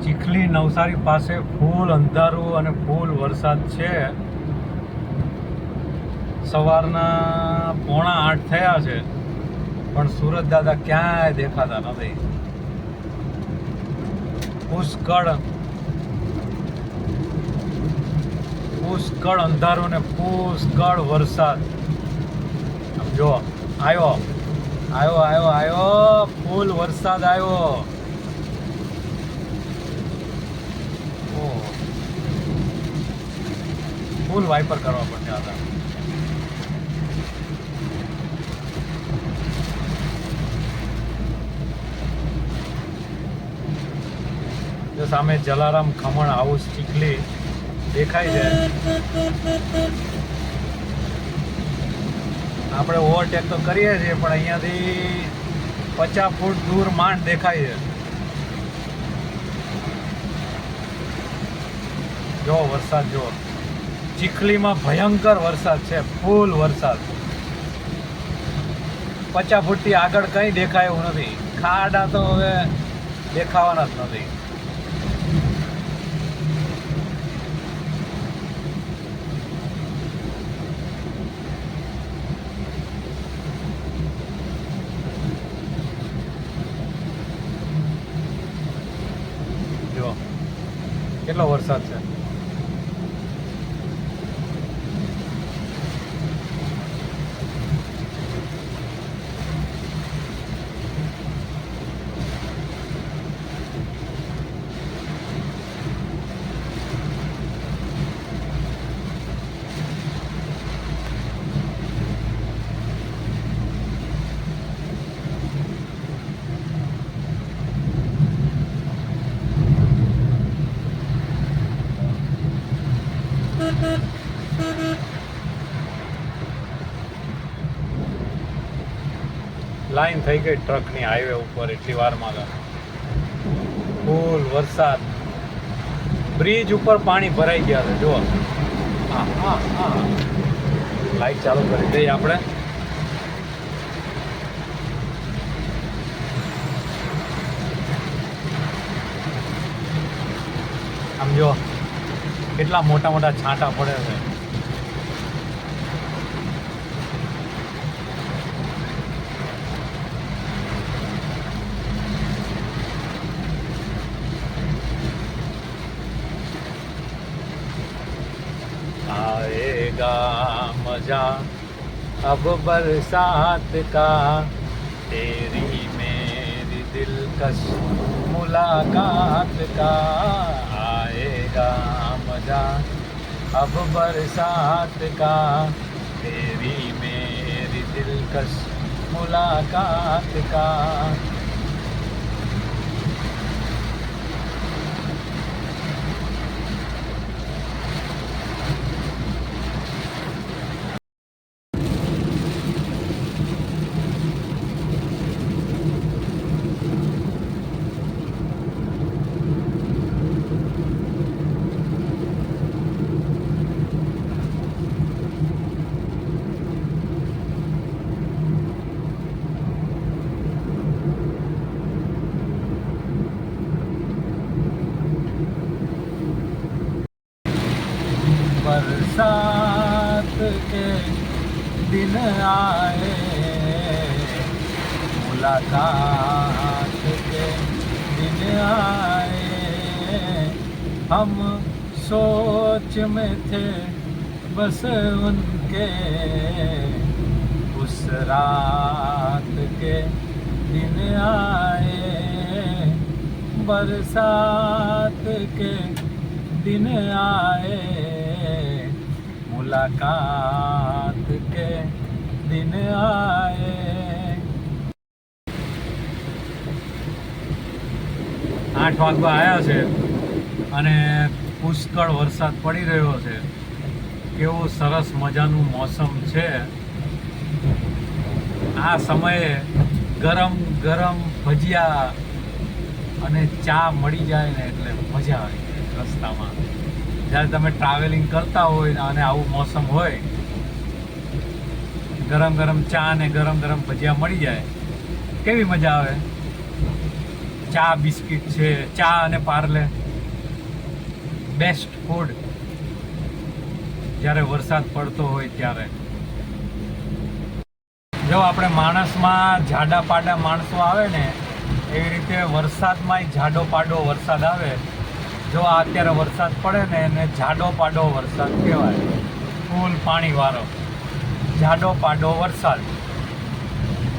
ચીખલી નવસારી પાસે ફૂલ અંધારું અને ફૂલ વરસાદ છે. સવારના 7:45 થયા છે પણ સુરત દાદા ક્યાંય દેખાતા નથી. પુષ્કળ અંધારું ને પુષ્કળ વરસાદ. જો આવ્યો ફૂલ વરસાદ આવ્યો. ફૂલ વાઇપર કરવા પડશે હતા. જો સામે જલારામ ખમણ હાઉસ ચીખલી દેખાય છે. આપણે ઓવરટેક તો કરીએ છીએ પણ અહીંયાથી 50 ફૂટ દૂર માંડ દેખાય છે. જો વરસાદ જો ચીખલીમાં ભયંકર વરસાદ છે. ફૂલ વરસાદ 50 ફૂટથી આગળ કંઈ દેખાય એવું નથી. ખાડા તો હવે દેખાવાના જ નથી. જો કેટલો વરસાદ છે. લાઈન થઈ ગઈ ટ્રકની હાઈવે ઉપર એટલી વારમાં. ફૂલ વરસાદ. બ્રિજ ઉપર પાણી ભરાઈ ગયા છે. જુઓ લાઈટ ચાલુ કરી દઈએ આપણે. આમ જો કેટલા મોટા મોટા છાંટા પડે છે. आएगा मजा अब बरसात का, तेरी मेरी दिलकश मुलाकात का. आएगा मजा अब बरसात का, तेरी मेरी दिलकश मुलाकात का. बरसात के दिन आए, मुलाकात के दिन आए. हम सोच में थे बस उनके, उस रात के दिन आए. बरसात के दिन आए, मुलाकात के दिन आए. 8 વાગવા આવ્યા છે અને પુષ્કળ વરસાદ પડી રહ્યો છે. કેવું સરસ મજાનું મોસમ છે. આ સમયે ગરમ ગરમ ભજીયા અને ચા મળી જાય ને એટલે મજા આવી જાય. રસ્તામાં જ્યારે તમે ટ્રાવેલિંગ કરતા હોય અને આવું મોસમ હોય, ગરમ ગરમ ચા ને ગરમ ગરમ ભજીયા મળી જાય, કેવી મજા આવે. ચા બિસ્કિટ છે, ચા અને પાર્લે બેસ્ટ ફૂડ જ્યારે વરસાદ પડતો હોય ત્યારે. જો આપણે માણસમાં જાડા પાડા માણસો આવે ને એવી રીતે વરસાદમાંય જાડો પાડો વરસાદ આવે. જો આ અત્યારે વરસાદ પડે ને એને જાડો પાડો વરસાદ કહેવાય. ફૂલ પાણીવાળો જાડો પાડો વરસાદ.